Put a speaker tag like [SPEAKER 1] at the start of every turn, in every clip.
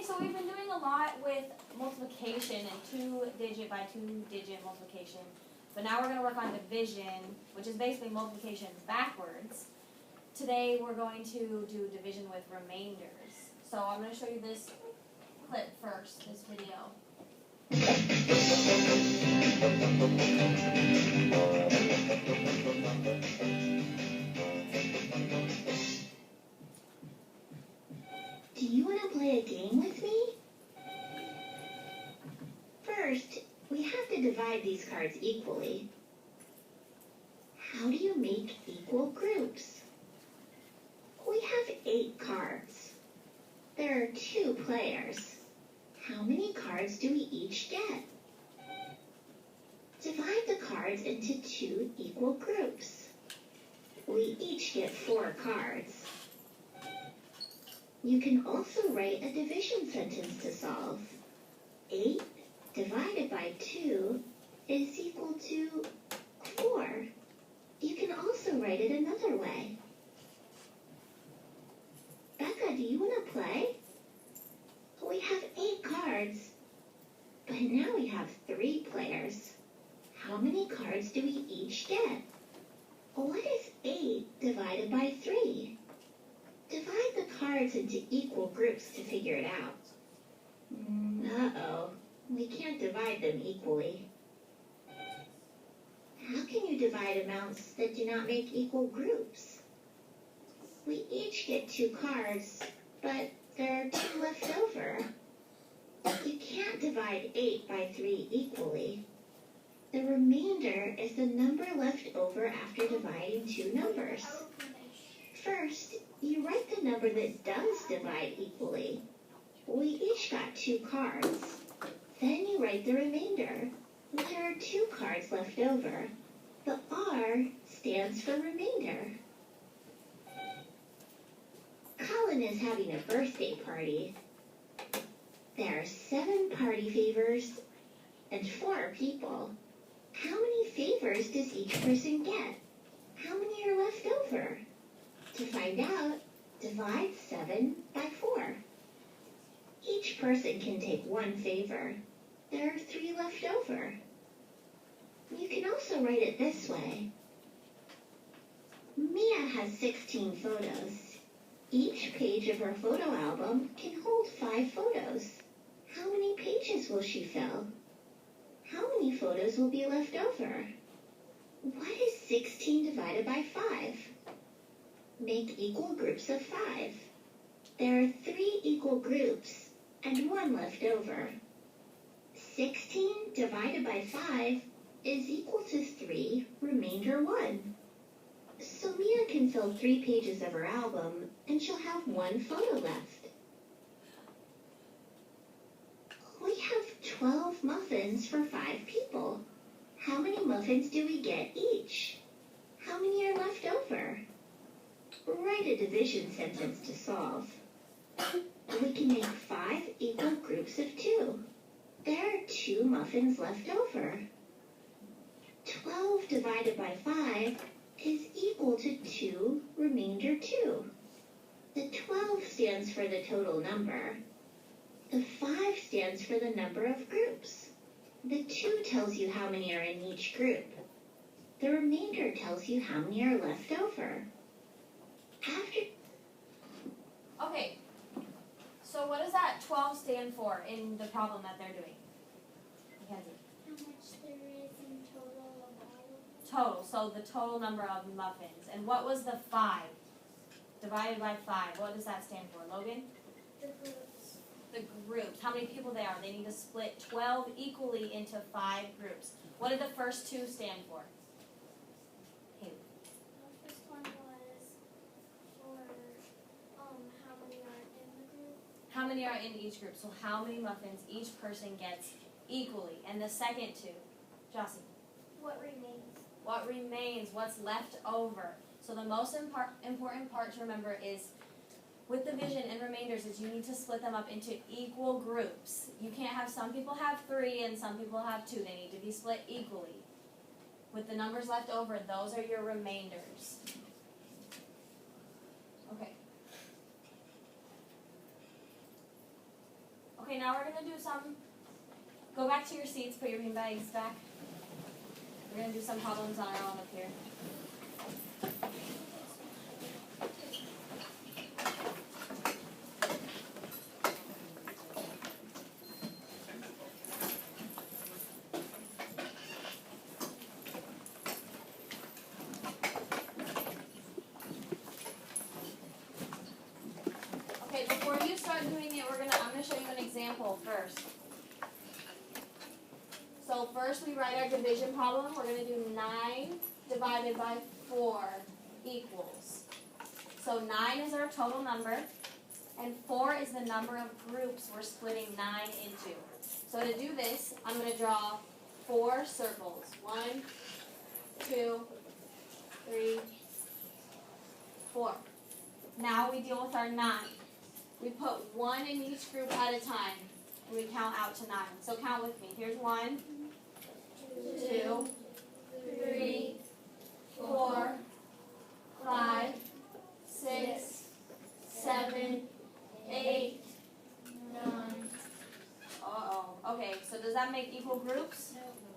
[SPEAKER 1] so we've been doing a lot with multiplication and 2-digit by 2-digit multiplication. But now we're going to work on division, which is basically multiplication backwards. Today we're going to do division with remainders. So I'm going to show you this clip first, this video.
[SPEAKER 2] Do you want to play a game with me? First, we have to divide these cards equally. How do you make equal groups? We have 8 cards. There are 2 players. How many cards do we each get? Divide the cards into 2 equal groups. We each get 4 cards. You can also write a division sentence to solve. 8 divided by 2 is equal to 4. You can also write it another way. Becca, do you want to play? We have 8 cards, but now we have 3 players. How many cards do we each get? What is 8 divided by 3? Divide the cards into equal groups to figure it out. Uh-oh, we can't divide them equally. How can you divide amounts that do not make equal groups? We each get 2 cards, but there are 2 left over. You can't divide 8 by 3 equally. The remainder is the number left over after dividing 2 numbers. First, you write the number that does divide equally. We each got 2 cards. Then you write the remainder. There are 2 cards left over. The R stands for remainder. Colin is having a birthday party. There are 7 party favors and 4 people. How many favors does each person get? How many are left over? To find out, divide 7 by 4. Each person can take 1 favor. There are 3 left over. You can also write it this way. Mia has 16 photos. Each page of her photo album can hold 5 photos. How many pages will she fill? How many photos will be left over? What is 16 divided by 5? Make equal groups of 5. There are 3 equal groups and 1 left over. 16 divided by 5 is equal to 3 remainder 1. So Mia can fill 3 pages of her album and she'll have 1 photo left. We have 12 muffins for 5 people. How many muffins do we get each? How many are left over? Write a division sentence to solve. We can make 5 equal groups of 2. There are 2 muffins left over. 12 divided by 5 is equal to 2 remainder 2. The 12 stands for the total number. The 5 stands for the number of groups. The 2 tells you how many are in each group. The remainder tells you how many are left over.
[SPEAKER 1] Okay, so what does that 12 stand for in the problem that they're doing? Mackenzie.
[SPEAKER 3] How much there is in total of all of them.
[SPEAKER 1] Total, so the total number of muffins. And what was the 5? Divided by 5, what does that stand for? Logan?
[SPEAKER 3] The groups.
[SPEAKER 1] The groups. How many people they are? They need to split 12 equally into 5 groups. What did the first 2 stand for? Haley.
[SPEAKER 3] The first one was for how many are in the group.
[SPEAKER 1] How many are in each group? So how many muffins each person gets equally? And the second 2? Jossie.
[SPEAKER 3] What remains?
[SPEAKER 1] What remains? What's left over? So the most important part to remember is with division and remainders is you need to split them up into equal groups. You can't have some people have 3 and some people have 2. They need to be split equally. With the numbers left over, those are your remainders. Okay. Okay, now we're gonna do some. Go back to your seats. Put your beanbags back. We're gonna do some problems on our own up here. Okay, before you start doing it, I'm gonna show you an example first. So first we write our division problem. We're going to do 9 divided by 4 equals. So 9 is our total number, and 4 is the number of groups we're splitting 9 into. So to do this, I'm going to draw 4 circles. 1, 2, 3, 4. Now we deal with our 9. We put 1 in each group at a time, and we count out to 9. So count with me. Here's 1, 2, 3, 4, 5, 6, 7, 8, 9. Okay, so does that make equal groups?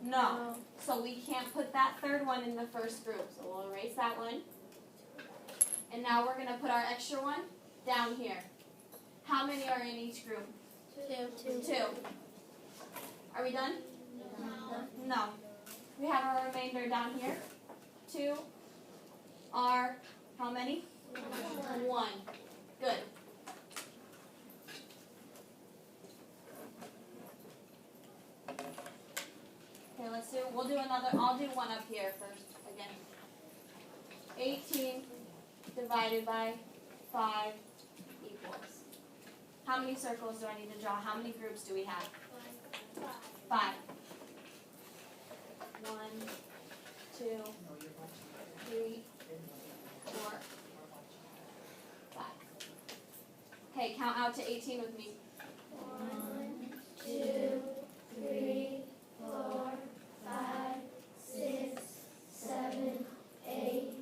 [SPEAKER 1] No. So we can't put that third one in the first group. So we'll erase that one. And now we're going to put our extra one down here. How many are in each group? 2. Are we done? No. We have our remainder down here. 2 are how many? 1. Good. Okay, I'll do one up here first again. 18 divided by 5 equals. How many circles do I need to draw? How many groups do we have? 5. 1, 2, 3, 4, 5. Okay, count out to 18 with me.
[SPEAKER 3] 1, 2, 3, 4, 5, 6, 7, 8,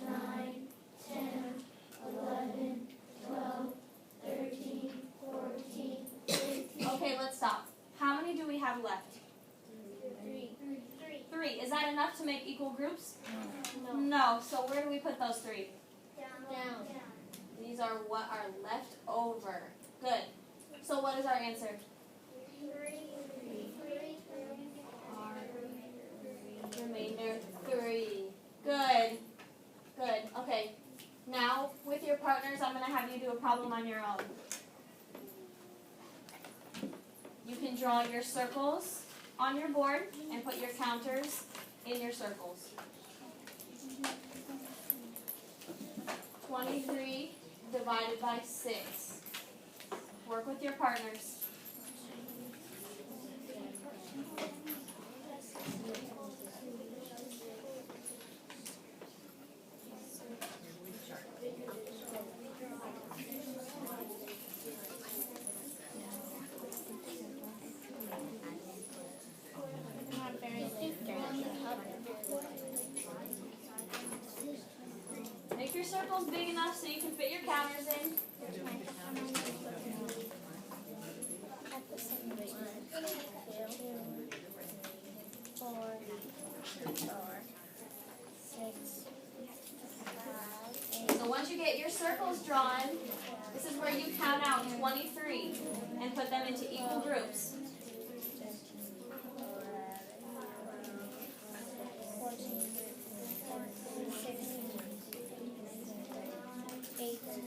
[SPEAKER 3] 9, 10, 11, 12, 13, 14, 15. Okay, let's stop. How many do we have left? 3. Is that enough to make equal groups? No. So where do we put those 3? Down. These are what are left over. Good. So what is our answer? 3. Our remainder 3. Good. Okay. Now with your partners, I'm going to have you do a problem on your own. You can draw your circles on your board and put your counters in your circles. 23 divided by 6. Work with your partners. Make your circles big enough so you can fit your counters in. 4, 6, 5. So once you get your circles drawn, this is where you count out 23 and put them into equal groups. 18.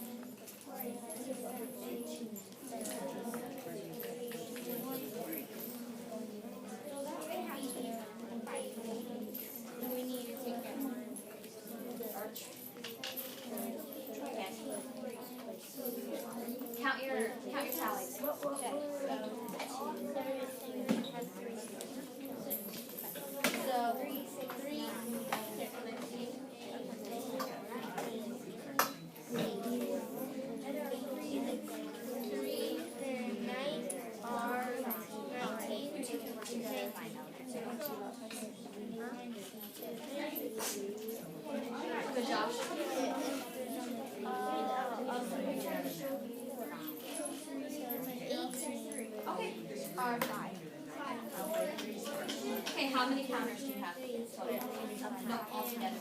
[SPEAKER 1] How many counters do you have? No, altogether.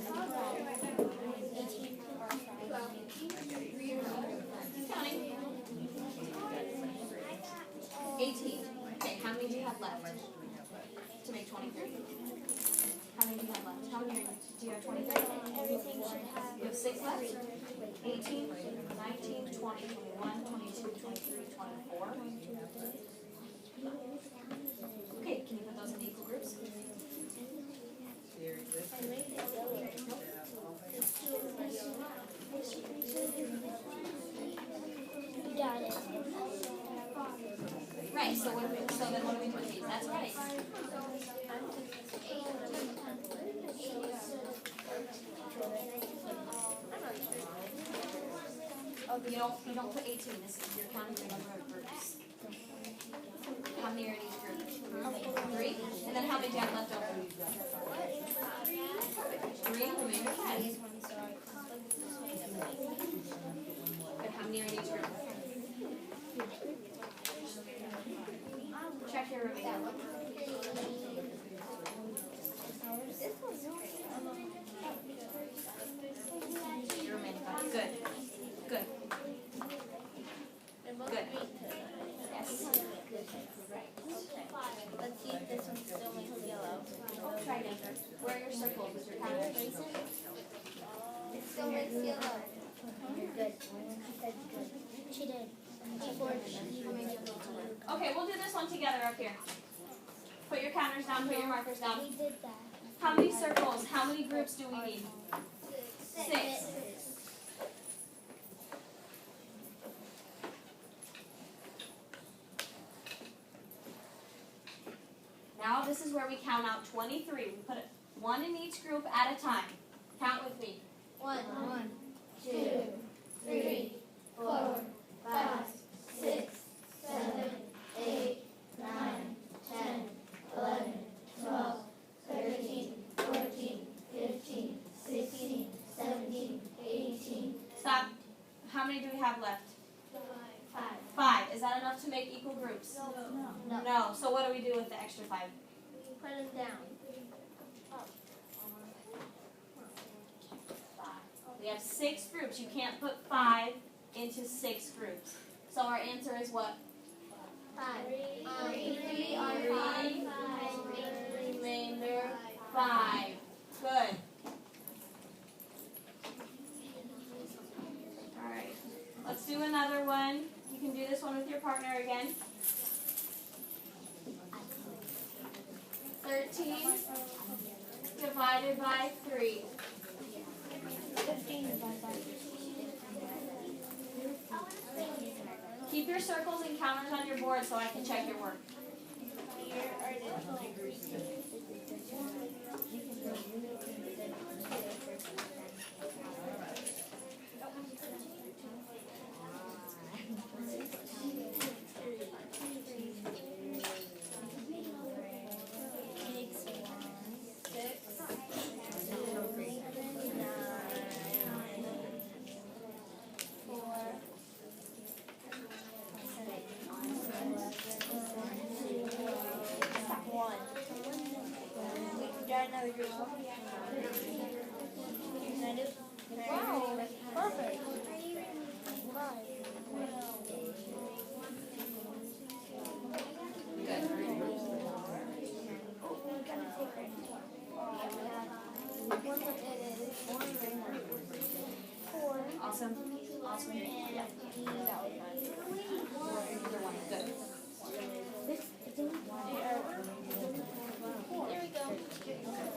[SPEAKER 1] Counting. 18. Okay, how many do you have left to make 23? How many do you have left? How many do you have 23? You have 6 left? 18, 19, 20, 21, 22, 23, 24. Okay, can you put those in equal groups?
[SPEAKER 4] Got it.
[SPEAKER 1] Right, so then what do we do with these? That's right. You don't put 18. This is you're counting the number of groups. How many are in each group? 3. And then how many do you have left over? 3. Remainder 5. Good. How many are in each group? Check your remainder. Your remaining 5. Good. Good. Good. Yes.
[SPEAKER 4] Let's see if this one still makes yellow.
[SPEAKER 1] Oh, try again. Where are your circles with your counters?
[SPEAKER 4] It still makes yellow. Good. She did.
[SPEAKER 1] Okay, we'll do this one together up here. Put your counters down, put your markers down.
[SPEAKER 4] We did that.
[SPEAKER 1] How many circles? How many groups do we need? 6. Now this is where we count out 23. We put 1 in each group at a time. Count with me.
[SPEAKER 4] 1, 2, 3, 4, 5, 6, 7, 8, 9, 10, 11, 12, 13, 14, 15, 16, 17, 18.
[SPEAKER 1] Stop. How many do we have left?
[SPEAKER 4] 5.
[SPEAKER 1] 5. Is that enough to make equal groups?
[SPEAKER 4] No.
[SPEAKER 1] No. So what do we do with the extra 5?
[SPEAKER 4] Put them down.
[SPEAKER 1] We have 6 groups. You can't put 5 into 6 groups. So our answer is what?
[SPEAKER 4] 5.
[SPEAKER 1] 3 are 5. Remainder 5. Good. Alright. Let's do another one. You can do this one with your partner again. 13 divided by 3.
[SPEAKER 4] 15 divided by 3.
[SPEAKER 1] Keep your circles and counters on your board so I can check your work.
[SPEAKER 4] Another group. Wow, perfect.
[SPEAKER 1] Awesome. Awesome.
[SPEAKER 4] And that was fun.